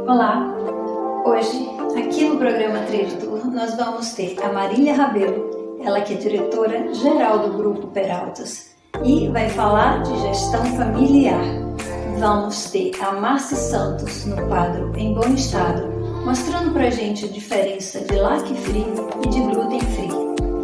Olá! Hoje, aqui no programa Trade Tour, nós vamos ter a Marília Rabelo, ela que é diretora-geral do Grupo Peraltas e vai falar de gestão familiar. Vamos ter a Márcia Santos no quadro Em Bom Estado, mostrando pra gente a diferença de lac free e de glúten free.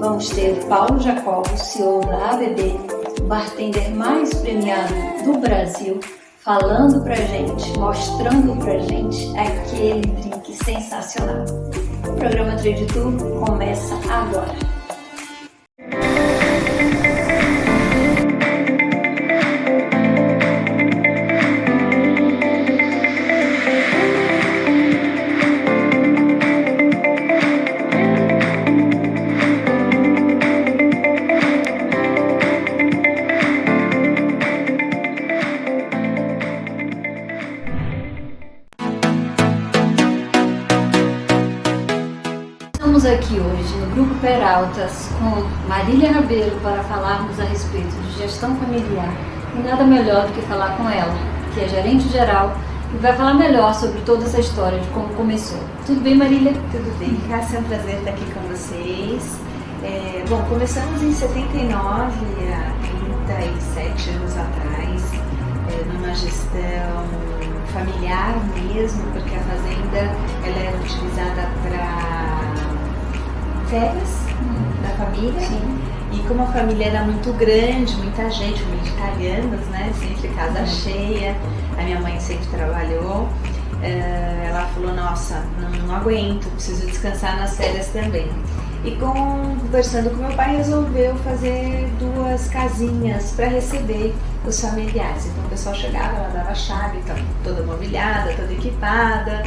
Vamos ter o Paulo Jacobo, CEO da ABB, o bartender mais premiado do Brasil, falando pra gente, mostrando pra gente aquele drink sensacional. O programa Trade Tour começa agora. Estamos aqui hoje no Grupo Peraltas com Marília Rabelo para falarmos a respeito de gestão familiar e nada melhor do que falar com ela, que é gerente geral e vai falar melhor sobre toda essa história de como começou. Tudo bem, Marília? Tudo bem, Cássia, é um prazer estar aqui com vocês. Bom, começamos em 79, há 37 anos atrás, numa gestão familiar mesmo, porque a fazenda ela era utilizada para férias da família. Sim. E como a família era muito grande, muita gente, família de italianos, né? Sempre casa cheia, a minha mãe sempre trabalhou. Ela falou, nossa, não aguento, preciso descansar nas férias também. E conversando com meu pai, resolveu fazer 2 casinhas para receber os familiares. Então o pessoal chegava, ela dava a chave, toda mobiliada, toda equipada.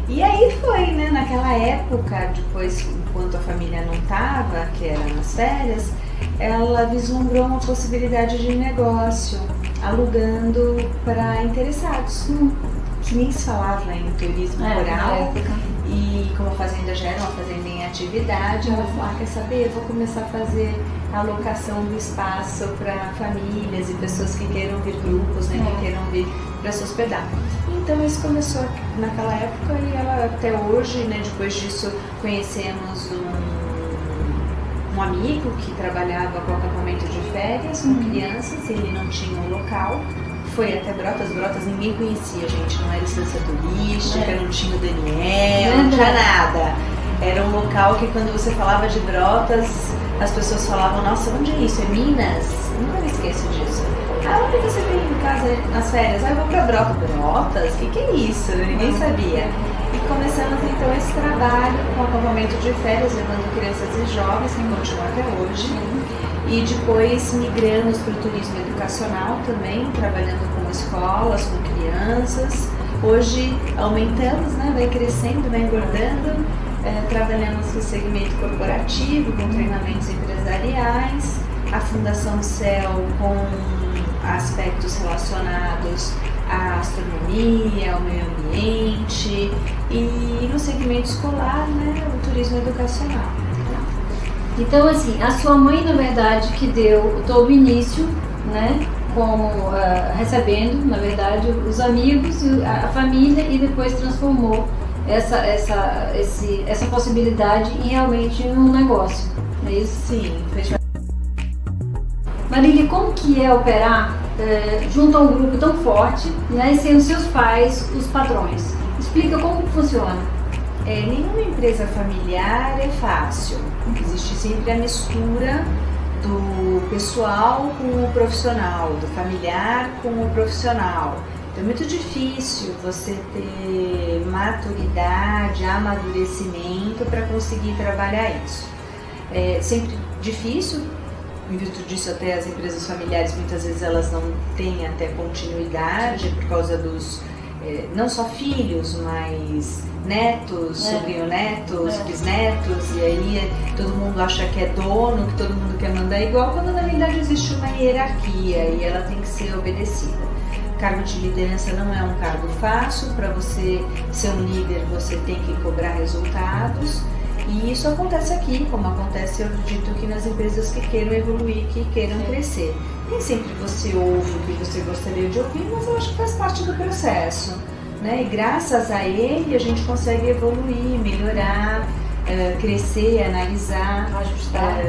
E aí foi, né? Naquela época, depois, enquanto a família não estava, que era nas férias, ela vislumbrou uma possibilidade de negócio, alugando para interessados, que nem se falava em turismo rural. E como a fazenda já era uma fazenda em atividade, ela falou, quer saber, eu vou começar a fazer a alocação do espaço para famílias e pessoas que queiram vir, grupos, né, que queiram vir para se hospedar. Então isso começou naquela época e ela até hoje, né, depois disso conhecemos um amigo que trabalhava com acampamento de férias com crianças, ele não tinha um local. Foi até Brotas ninguém conhecia, gente, não era instância turística, não tinha o Daniel, não tinha nada. Era um local que quando você falava de Brotas, as pessoas falavam, nossa, onde é isso? É Minas? Nunca me esqueço disso. Onde você vem em casa nas férias? Eu vou pra Brotas? O que é isso? Ninguém sabia. E começamos então esse trabalho com acampamento de férias, levando crianças e jovens, que continua até hoje. E depois migramos para o turismo educacional também, trabalhando com escolas, com crianças. Hoje aumentamos, né, vai crescendo, vai engordando. Trabalhamos no segmento corporativo, com treinamentos empresariais. A Fundação Céu com aspectos relacionados à astronomia, ao meio ambiente. E no segmento escolar, né, o turismo educacional. Então, assim, a sua mãe, na verdade, que deu todo o início, né, como recebendo, na verdade, os amigos, a família e depois transformou essa possibilidade em realmente um negócio, não é isso? Sim. Marília, como que é operar junto a um grupo tão forte, né, e sendo seus pais os patrões? Explica como funciona. Nenhuma empresa familiar é fácil. Existe sempre a mistura do pessoal com o profissional, do familiar com o profissional. Então é muito difícil você ter maturidade, amadurecimento para conseguir trabalhar isso. É sempre difícil, em virtude disso até as empresas familiares muitas vezes elas não têm até continuidade por causa dos não só filhos, mas netos, sobrinho-netos, bisnetos, e aí todo mundo acha que é dono, que todo mundo quer mandar igual, quando na verdade existe uma hierarquia e ela tem que ser obedecida. Cargo de liderança não é um cargo fácil, para você ser um líder você tem que cobrar resultados. E isso acontece aqui, como acontece, eu acredito, que nas empresas que queiram evoluir, que queiram crescer. Nem sempre você ouve o que você gostaria de ouvir, mas eu acho que faz parte do processo. né? E graças a ele a gente consegue evoluir, melhorar, crescer, analisar, Ajustar.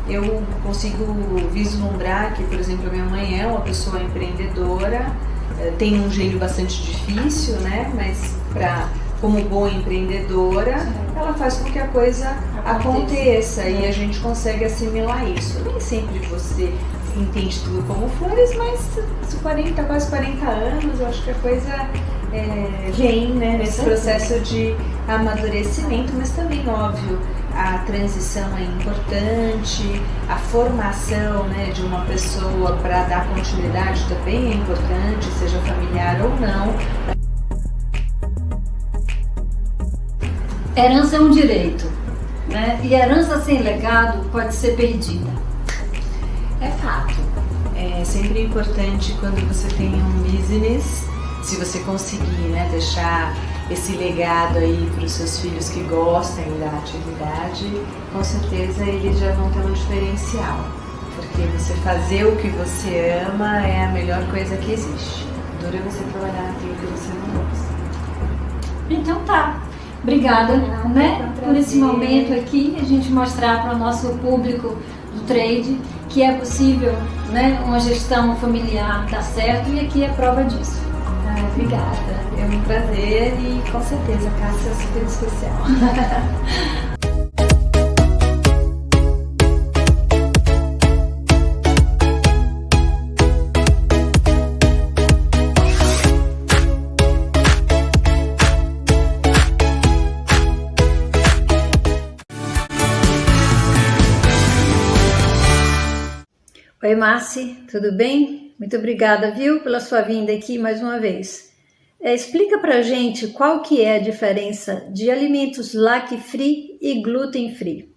Eu consigo vislumbrar que, por exemplo, a minha mãe é uma pessoa empreendedora, tem um gênio bastante difícil, né? Mas como boa empreendedora, ela faz com que a coisa aconteça e a gente consegue assimilar isso. Nem sempre você entende tudo como flores, mas quase 40 anos, eu acho que a coisa vem, né, nesse processo de amadurecimento, mas também, óbvio, a transição é importante, a formação, né, de uma pessoa para dar continuidade também é importante, seja familiar ou não. Herança é um direito, né? E herança sem legado pode ser perdida. É fato. É sempre importante quando você tem um business, se você conseguir, né, deixar esse legado aí para os seus filhos que gostem da atividade, com certeza eles já vão ter um diferencial. Porque você fazer o que você ama é a melhor coisa que existe. Dura você trabalhar naquilo que você não gosta. Então tá. Obrigada, né, por esse momento aqui, a gente mostrar para o nosso público do trade que é possível, né, uma gestão familiar dar certo, e aqui é prova disso. Obrigada, é um prazer e com certeza a Cássia é super especial. Oi, Márcia, tudo bem? Muito obrigada, viu, pela sua vinda aqui mais uma vez. Explica pra gente qual que é a diferença de alimentos lac-free e gluten-free.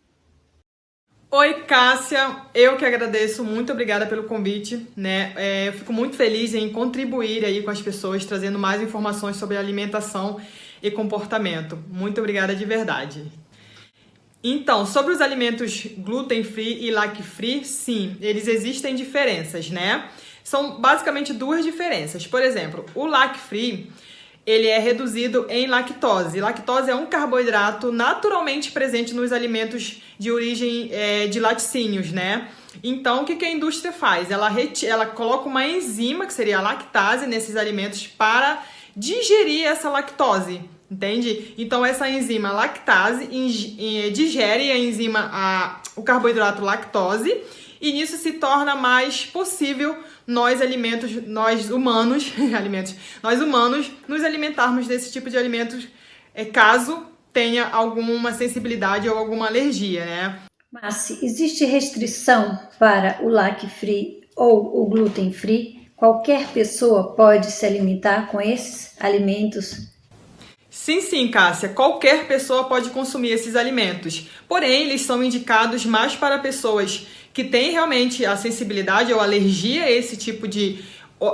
Oi, Cássia, eu que agradeço, muito obrigada pelo convite, né? Eu fico muito feliz em contribuir aí com as pessoas, trazendo mais informações sobre alimentação e comportamento. Muito obrigada de verdade. Então, sobre os alimentos gluten-free e lac-free, sim, eles existem diferenças, né? São basicamente duas diferenças. Por exemplo, o lac-free, ele é reduzido em lactose. Lactose é um carboidrato naturalmente presente nos alimentos de origem de laticínios, né? Então, o que a indústria faz? Ela coloca uma enzima, que seria a lactase, nesses alimentos para digerir essa lactose, entende? Então, essa enzima lactase digere a enzima, o carboidrato lactose, e nisso se torna mais possível nós humanos nos alimentarmos desse tipo de alimentos, caso tenha alguma sensibilidade ou alguma alergia, né? Mas existe restrição para o lac-free ou o gluten-free? Qualquer pessoa pode se alimentar com esses alimentos? Sim, Cássia. Qualquer pessoa pode consumir esses alimentos. Porém, eles são indicados mais para pessoas que têm realmente a sensibilidade ou alergia a esse tipo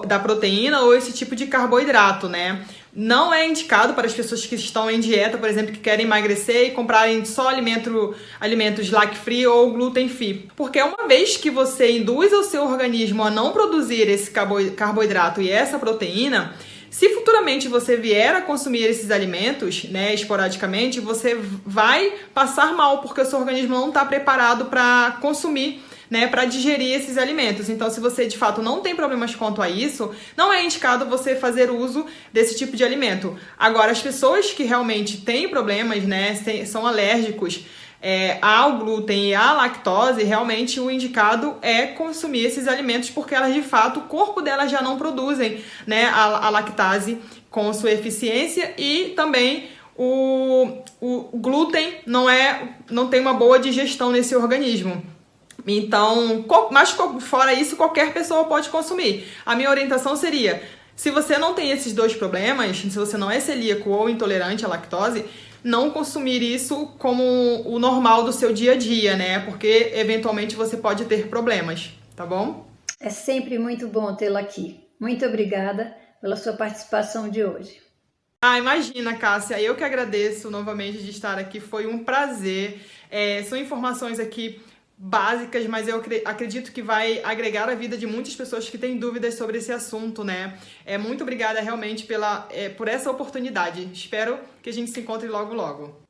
da proteína ou esse tipo de carboidrato, né? Não é indicado para as pessoas que estão em dieta, por exemplo, que querem emagrecer e comprarem só alimentos lac-free ou gluten-free. Porque uma vez que você induz o seu organismo a não produzir esse carboidrato e essa proteína, se futuramente você vier a consumir esses alimentos, né, esporadicamente, você vai passar mal, porque o seu organismo não está preparado para consumir, né, para digerir esses alimentos. Então, se você de fato não tem problemas quanto a isso, não é indicado você fazer uso desse tipo de alimento. Agora, as pessoas que realmente têm problemas, né, são alérgicos ao glúten e à lactose, realmente o indicado é consumir esses alimentos, porque elas de fato, o corpo delas já não produzem, né, a lactase com sua eficiência, e também o glúten não tem uma boa digestão nesse organismo. Então, mas fora isso, qualquer pessoa pode consumir. A minha orientação seria, se você não tem esses dois problemas, se você não é celíaco ou intolerante à lactose, não consumir isso como o normal do seu dia a dia, né? Porque eventualmente você pode ter problemas, tá bom? É sempre muito bom tê-la aqui. Muito obrigada pela sua participação de hoje. Imagina, Cássia, eu que agradeço novamente de estar aqui, foi um prazer. São informações aqui básicas, mas eu acredito que vai agregar a vida de muitas pessoas que têm dúvidas sobre esse assunto, né? Muito obrigada realmente por essa oportunidade. Espero que a gente se encontre logo, logo.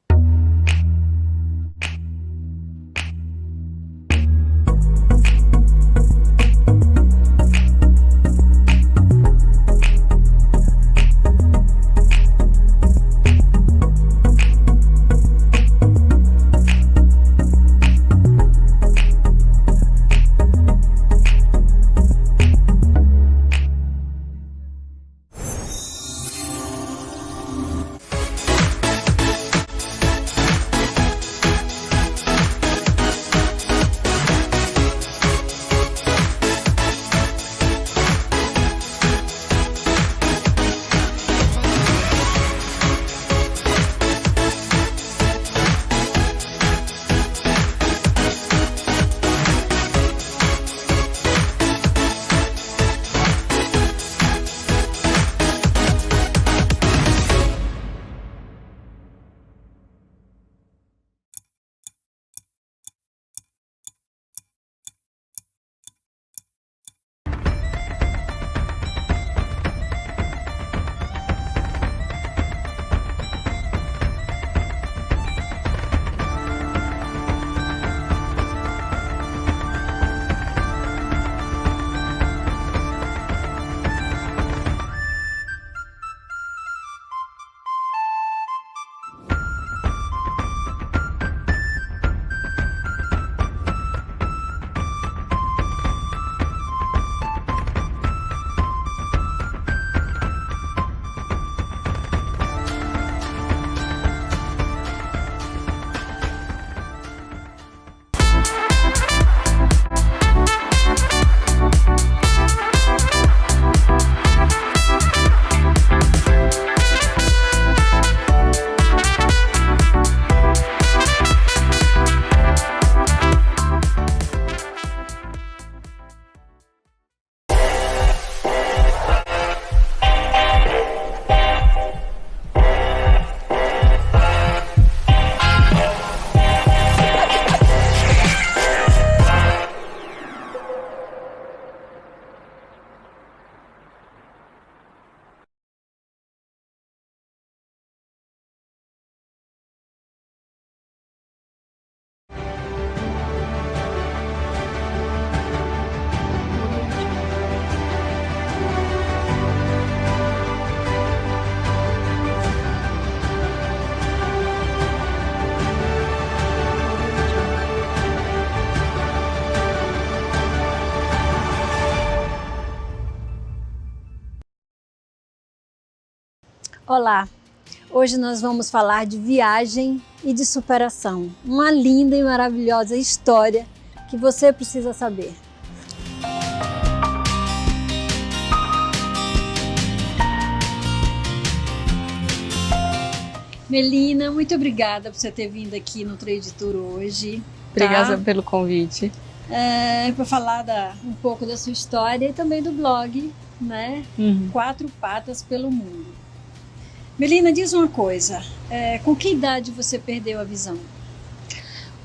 Olá! Hoje nós vamos falar de viagem e de superação. Uma linda e maravilhosa história que você precisa saber. Melina, muito obrigada por você ter vindo aqui no Trade Tour hoje. Obrigada pelo convite. Para falar um pouco da sua história e também do blog, né? Quatro Patas pelo Mundo. Melina, diz uma coisa, com que idade você perdeu a visão?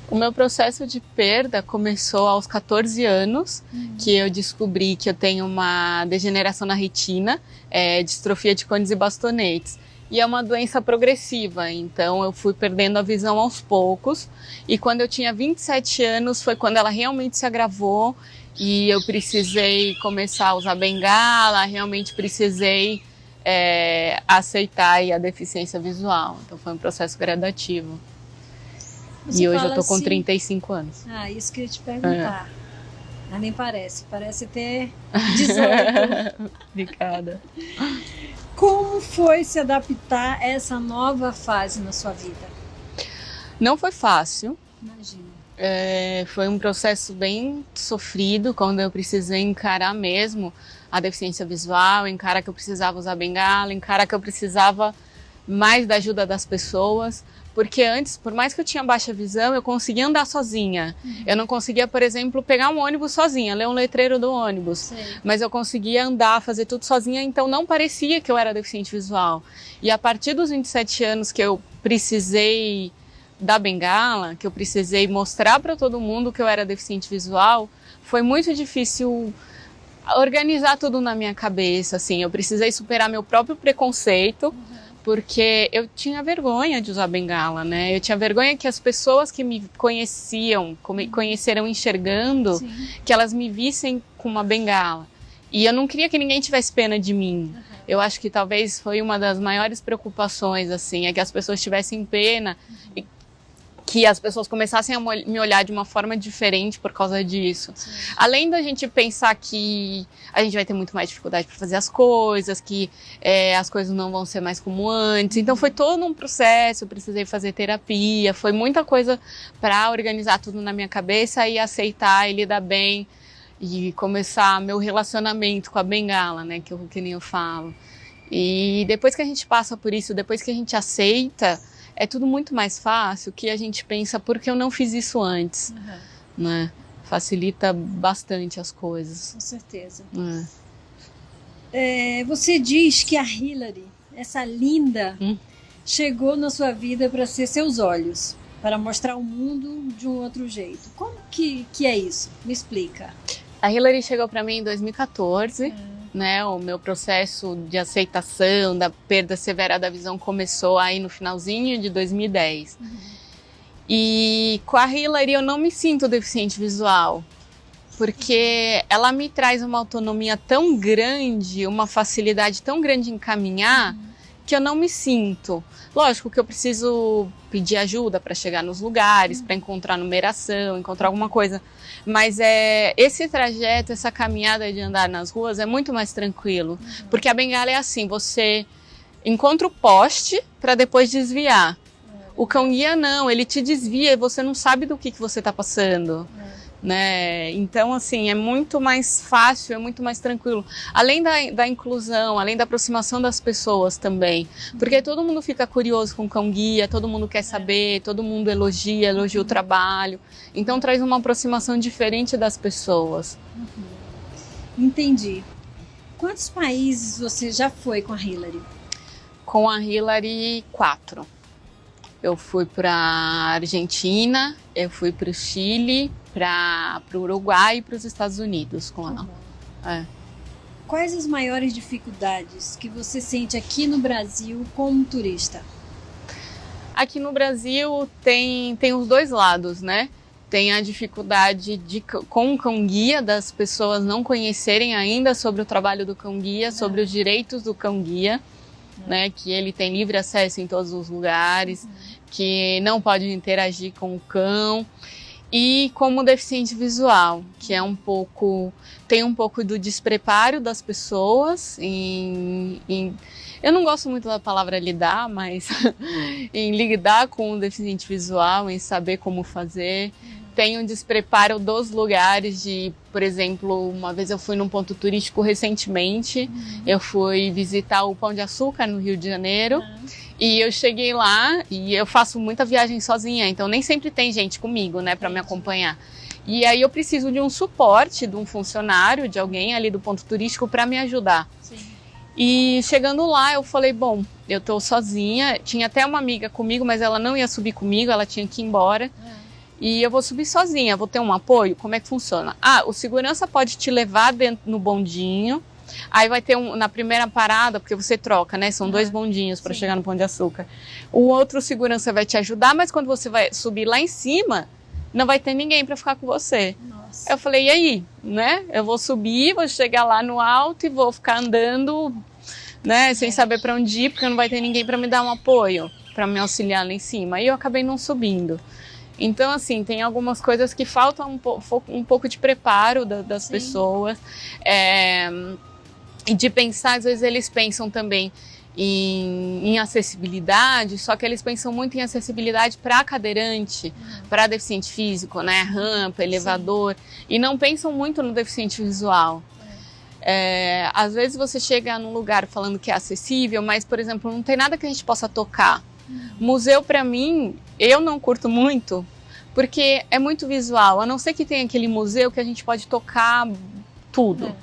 O meu processo de perda começou aos 14 anos, que eu descobri que eu tenho uma degeneração na retina, distrofia de cones e bastonetes. E é uma doença progressiva, então eu fui perdendo a visão aos poucos. E quando eu tinha 27 anos foi quando ela realmente se agravou e eu precisei começar a usar bengala, realmente precisei aceitar a deficiência visual. Então foi um processo gradativo. Você e hoje eu tô com assim, 35 anos. Isso que eu ia te perguntar. Mas nem parece ter 18. Obrigada. Como foi se adaptar a essa nova fase na sua vida? Não foi fácil. Imagina. Foi um processo bem sofrido, quando eu precisei encarar mesmo a deficiência visual, encarar que eu precisava usar bengala, encarar que eu precisava mais da ajuda das pessoas, porque antes, por mais que eu tinha baixa visão, eu conseguia andar sozinha. Eu não conseguia, por exemplo, pegar um ônibus sozinha, ler um letreiro do ônibus, mas eu conseguia andar, fazer tudo sozinha, então não parecia que eu era deficiente visual. E a partir dos 27 anos que eu precisei da bengala, que eu precisei mostrar para todo mundo que eu era deficiente visual, foi muito difícil organizar tudo na minha cabeça, assim. Eu precisei superar meu próprio preconceito, porque eu tinha vergonha de usar bengala, né? Eu tinha vergonha que as pessoas que me conheceram enxergando, sim, que elas me vissem com uma bengala. E eu não queria que ninguém tivesse pena de mim. Eu acho que talvez foi uma das maiores preocupações, assim, é que as pessoas tivessem pena e que as pessoas começassem a me olhar de uma forma diferente por causa disso. Sim. Além da gente pensar que a gente vai ter muito mais dificuldade para fazer as coisas, que as coisas não vão ser mais como antes. Então foi todo um processo, eu precisei fazer terapia, foi muita coisa para organizar tudo na minha cabeça e aceitar e lidar bem e começar meu relacionamento com a bengala, né, que nem eu falo. E depois que a gente passa por isso, depois que a gente aceita, é tudo muito mais fácil que a gente pensa, por que eu não fiz isso antes, né? Facilita bastante as coisas. Com certeza. Você diz que a Hilary, essa linda, chegou na sua vida para ser seus olhos, para mostrar o mundo de um outro jeito. Como que é isso? Me explica. A Hilary chegou para mim em 2014, né? O meu processo de aceitação da perda severa da visão começou aí no finalzinho de 2010. E com a Hilary eu não me sinto deficiente visual, porque ela me traz uma autonomia tão grande, uma facilidade tão grande em caminhar, que eu não me sinto. Lógico que eu preciso pedir ajuda para chegar nos lugares, para encontrar numeração, encontrar alguma coisa. Mas esse trajeto, essa caminhada de andar nas ruas é muito mais tranquilo. Porque a bengala é assim, você encontra o poste para depois desviar. O cão-guia não, ele te desvia e você não sabe do que você está passando. Né? Então, assim, é muito mais fácil, é muito mais tranquilo. Além da inclusão, além da aproximação das pessoas também. Porque todo mundo fica curioso com o cão-guia, todo mundo quer saber, todo mundo elogia o trabalho. Então, traz uma aproximação diferente das pessoas. Entendi. Quantos países você já foi com a Hilary? Com a Hilary, 4. Eu fui para a Argentina, eu fui para o Chile, para o Uruguai e para os Estados Unidos com ela. Quais as maiores dificuldades que você sente aqui no Brasil como turista? Aqui no Brasil tem os dois lados, né? Tem a dificuldade com o cão-guia, das pessoas não conhecerem ainda sobre o trabalho do cão-guia, sobre os direitos do cão-guia, né? Que ele tem livre acesso em todos os lugares, que não pode interagir com o cão. E como deficiente visual, que é tem um pouco do despreparo das pessoas eu não gosto muito da palavra lidar, mas em lidar com o deficiente visual, em saber como fazer. Tem um despreparo dos lugares por exemplo, uma vez eu fui num ponto turístico recentemente, eu fui visitar o Pão de Açúcar no Rio de Janeiro, e eu cheguei lá e eu faço muita viagem sozinha, então nem sempre tem gente comigo, né, para me acompanhar. E aí eu preciso de um suporte, de um funcionário, de alguém ali do ponto turístico para me ajudar. Sim. E chegando lá eu falei, bom, eu tô sozinha, tinha até uma amiga comigo, mas ela não ia subir comigo, ela tinha que ir embora. E eu vou subir sozinha, vou ter um apoio? Como é que funciona? O segurança pode te levar no bondinho, aí vai ter na primeira parada, porque você troca, né? São 2 bondinhos para chegar no Pão de Açúcar. O outro segurança vai te ajudar, mas quando você vai subir lá em cima, não vai ter ninguém para ficar com você. Nossa. Eu falei, e aí? Né? Eu vou subir, vou chegar lá no alto e vou ficar andando, né? Sem saber para onde ir, porque não vai ter ninguém para me dar um apoio, para me auxiliar lá em cima. Aí eu acabei não subindo. Então, assim, tem algumas coisas que faltam um pouco de preparo das pessoas. E de pensar, às vezes eles pensam também em acessibilidade, só que eles pensam muito em acessibilidade para cadeirante, para deficiente físico, né? Rampa, elevador, e não pensam muito no deficiente visual. Às vezes você chega num lugar falando que é acessível, mas, por exemplo, não tem nada que a gente possa tocar. Museu, para mim, eu não curto muito, porque é muito visual, a não ser que tenha aquele museu que a gente pode tocar tudo.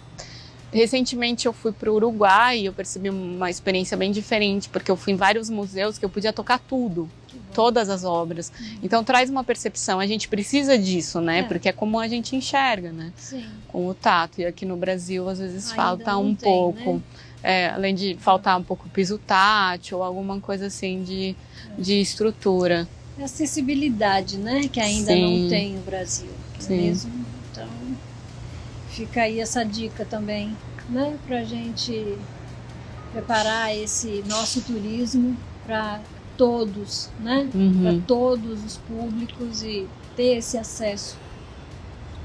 Recentemente eu fui para o Uruguai e eu percebi uma experiência bem diferente, porque eu fui em vários museus que eu podia tocar tudo, todas as obras. Então traz uma percepção, a gente precisa disso, né? Porque é como a gente enxerga, né? Sim. Com o tato. E aqui no Brasil às vezes Ainda falta não um tem, pouco, além de faltar um pouco piso tátil ou alguma coisa assim de estrutura. Acessibilidade, né? Que ainda Sim. não tem no Brasil. Sim. Mesmo? Então, fica aí essa dica também, né? Pra gente preparar esse nosso turismo para todos, né? Para todos os públicos e ter esse acesso.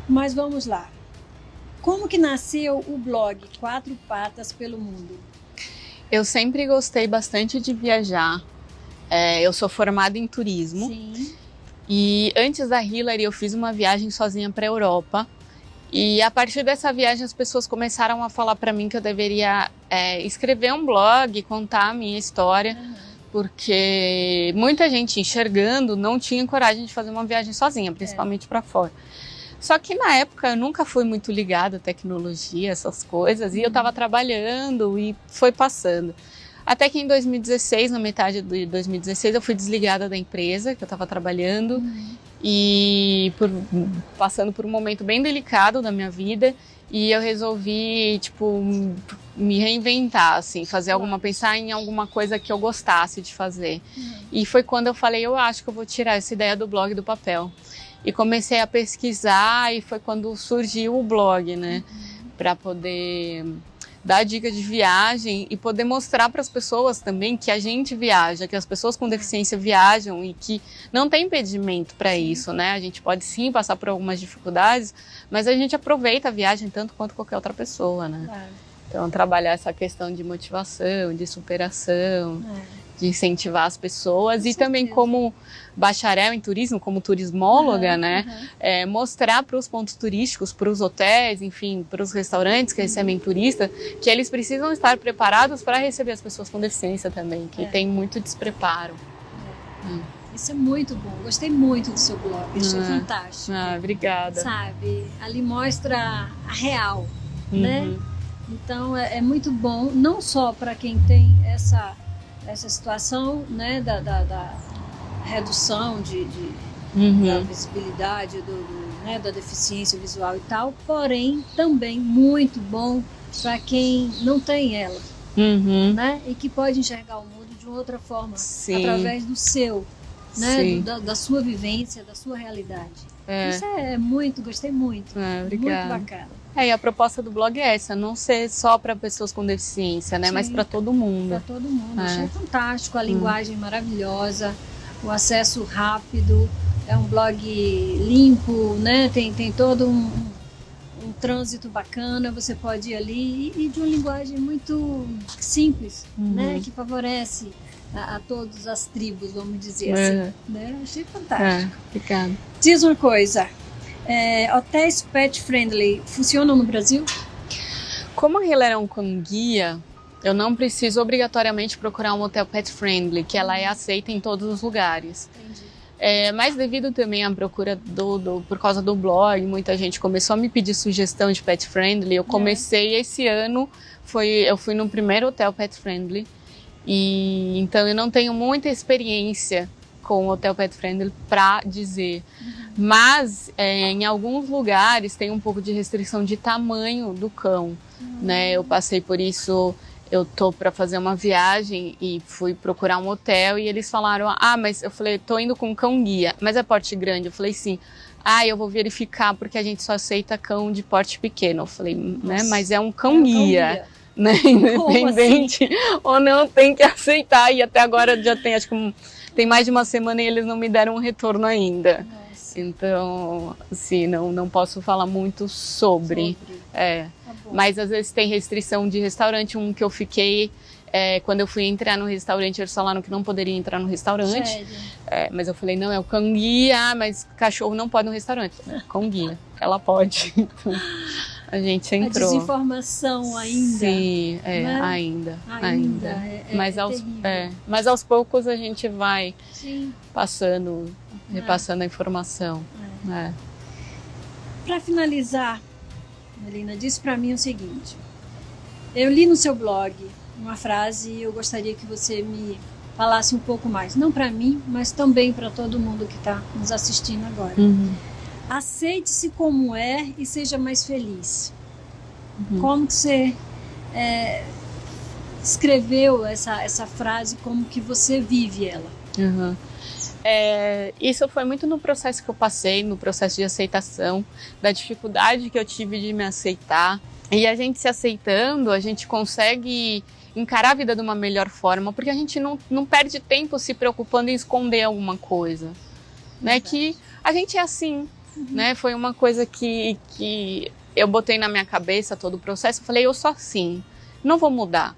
Mas vamos lá. Como que nasceu o blog Quatro Patas pelo Mundo? Eu sempre gostei bastante de viajar. Eu sou formada em turismo. Sim. E antes da Hillary eu fiz uma viagem sozinha para a Europa. E a partir dessa viagem as pessoas começaram a falar para mim que eu deveria escrever um blog, contar a minha história. Porque muita gente enxergando não tinha coragem de fazer uma viagem sozinha, principalmente para fora. Só que na época eu nunca fui muito ligada à tecnologia, essas coisas, e eu estava trabalhando e foi passando. Até que em 2016, na metade de 2016, eu fui desligada da empresa que eu estava trabalhando e passando por um momento bem delicado da minha vida, e eu resolvi, tipo, me reinventar, assim, pensar em alguma coisa que eu gostasse de fazer. E foi quando eu falei, eu acho que eu vou tirar essa ideia do blog do papel. E comecei a pesquisar e foi quando surgiu o blog, né? Para poder dar dica de viagem e poder mostrar para as pessoas também que a gente viaja, que as pessoas com deficiência viajam e que não tem impedimento para isso, né? A gente pode sim passar por algumas dificuldades, mas a gente aproveita a viagem tanto quanto qualquer outra pessoa, né? Claro. Então, trabalhar essa questão de motivação, de superação, de incentivar as pessoas e também como bacharel em turismo, como turismóloga, né? Mostrar para os pontos turísticos, para os hotéis, enfim, para os restaurantes que recebem turista, que eles precisam estar preparados para receber as pessoas com deficiência também, que tem muito despreparo. Isso é muito bom, gostei muito do seu blog, achei fantástico. Obrigada. Sabe, ali mostra a real, né? Então é muito bom, não só para quem tem essa situação, né, da redução da visibilidade, né, da deficiência visual e tal, porém também muito bom para quem não tem ela, né, e que pode enxergar o mundo de uma outra forma, através do seu, né, da sua vivência, da sua realidade. Isso gostei muito, obrigada. Muito bacana. E a proposta do blog é essa, não ser só para pessoas com deficiência, né, mas para todo mundo. Para todo mundo, achei fantástico, a linguagem maravilhosa, o acesso rápido, é um blog limpo, né, tem todo um trânsito bacana, você pode ir ali e de uma linguagem muito simples, né, que favorece a todas as tribos, vamos dizer assim. Né? Achei fantástico. Obrigada. Diz uma coisa, hotéis pet friendly funcionam no Brasil? Como a Hillary é um guia, eu não preciso obrigatoriamente procurar um hotel pet friendly, que ela é aceita em todos os lugares. Entendi. Mas devido também à procura por causa do blog, muita gente começou a me pedir sugestão de pet friendly. Eu comecei esse ano, eu fui no primeiro hotel pet friendly, e então eu não tenho muita experiência com o hotel pet friendly para dizer, mas em alguns lugares tem um pouco de restrição de tamanho do cão, né? Eu passei por isso. Eu tô para fazer uma viagem e fui procurar um hotel e eles falaram, mas eu falei, tô indo com um cão guia, mas é porte grande? Eu falei, sim. Eu vou verificar porque a gente só aceita cão de porte pequeno. Eu falei, né, mas é um cão guia, né, independente ou não, tem que aceitar. E até agora já tem, acho que tem mais de uma semana e eles não me deram um retorno ainda. Então, assim, não posso falar muito sobre. Mas às vezes tem restrição de restaurante. Um que eu fiquei, quando eu fui entrar no restaurante, eles falaram que não poderia entrar no restaurante. Mas eu falei, não, é o cão guia, mas cachorro não pode no restaurante. Cão guia, ela pode. Então, a gente entrou. A desinformação ainda. Sim, né? ainda. Terrível. Mas aos poucos a gente vai repassando a informação. Para finalizar, Melina, diz para mim o seguinte: Eu li no seu blog uma frase e eu gostaria que você me falasse um pouco mais. Não para mim, mas também para todo mundo que está nos assistindo agora. Aceite-se como é e seja mais feliz. Como que você escreveu essa frase, como que você vive ela? Isso foi muito no processo que eu passei, no processo de aceitação, da dificuldade que eu tive de me aceitar. E a gente se aceitando, a gente consegue encarar a vida de uma melhor forma, porque a gente não perde tempo se preocupando em esconder alguma coisa, né? Que a gente é assim, né? Foi uma coisa que eu botei na minha cabeça todo o processo, eu falei, eu sou assim, não vou mudar.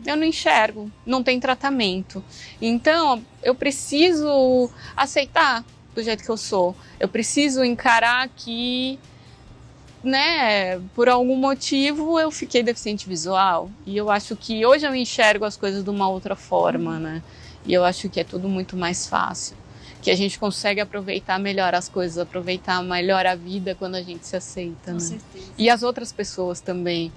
Eu não enxergo, não tem tratamento. Então, eu preciso aceitar do jeito que eu sou. Eu preciso encarar que, né, por algum motivo eu fiquei deficiente visual. E eu acho que hoje eu enxergo as coisas de uma outra forma, né? E eu acho que é tudo muito mais fácil. Que a gente consegue aproveitar melhor as coisas, aproveitar melhor a vida quando a gente se aceita, né? Com certeza. E as outras pessoas também.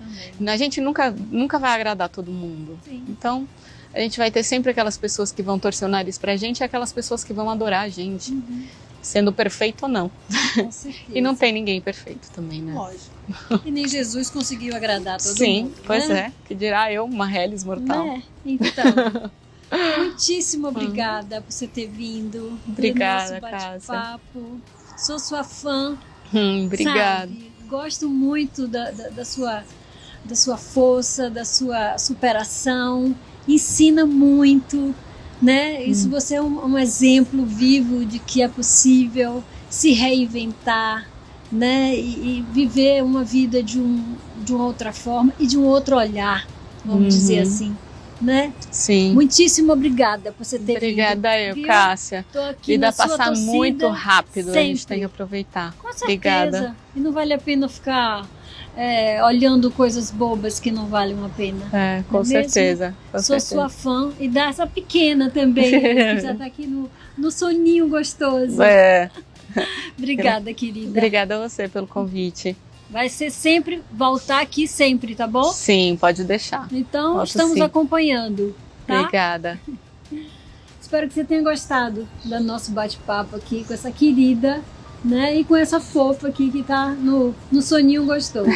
A gente nunca vai agradar todo mundo. Sim. Então, a gente vai ter sempre aquelas pessoas que vão torcer o nariz pra gente e aquelas pessoas que vão adorar a gente. Sendo perfeito ou não. Com certeza. E não tem ninguém perfeito também, né? Lógico. E nem Jesus conseguiu agradar todo mundo. Sim, pois né? Que dirá eu, uma reles mortal. Então, muitíssimo obrigada por você ter vindo. Obrigada, nosso bate-papo. Sou sua fã. Obrigada. Sabe? Gosto muito da sua força, da sua superação. Ensina muito, né? Isso você é um exemplo vivo de que é possível se reinventar, né? E viver uma vida de uma outra forma e de um outro olhar, vamos dizer assim. Né? Sim. Muitíssimo obrigada por você ter Obrigada vindo. Eu, Cássia. Tô aqui Vida na sua passar torcida muito rápido, sempre. a gente tem que aproveitar. Com certeza. Obrigada. E não vale a pena ficar olhando coisas bobas que não valem a pena. Com certeza. Sou sua fã e dessa pequena também, que já tá aqui no soninho gostoso. Obrigada, querida. Obrigada a você pelo convite. Vai ser sempre, voltar aqui sempre, tá bom? Sim, pode deixar. Então, Posso estamos sim. acompanhando, tá? Obrigada. Espero que você tenha gostado do nosso bate-papo aqui com essa querida, né? E com essa fofa aqui que tá no soninho gostoso.